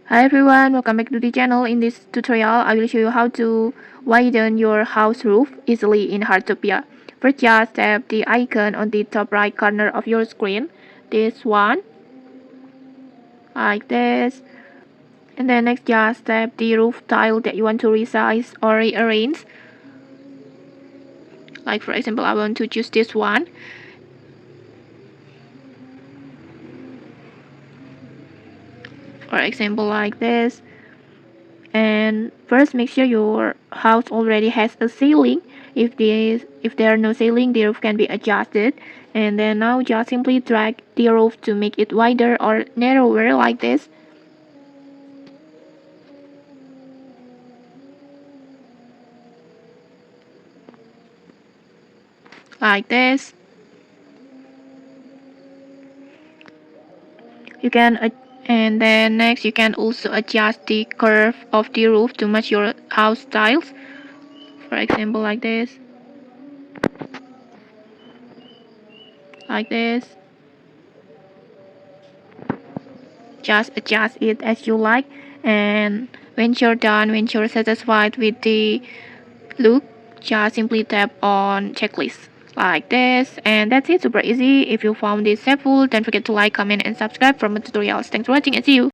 Hi everyone, welcome back to the channel. In this tutorial, I will show you how to widen your house roof easily in Heartopia. First, just tap the icon on the top right corner of your screen, this one, like this. And then next, just tap the roof tile that you want to resize or rearrange. Like for example, I want to choose this one. For example, like this. And first, make sure your house already has a ceiling. If there are no ceiling, the roof can be adjusted. And then now just simply drag the roof to make it wider or narrower like this. Like this. You can and then next you can also adjust the curve of the roof to match your house styles. For example, like this. Like this. Just adjust it as you like, and when you're satisfied with the look, just simply tap on checklist like this, and that's it. Super easy. If you found this helpful, don't forget to like, comment and subscribe for more tutorials. Thanks for watching and see you.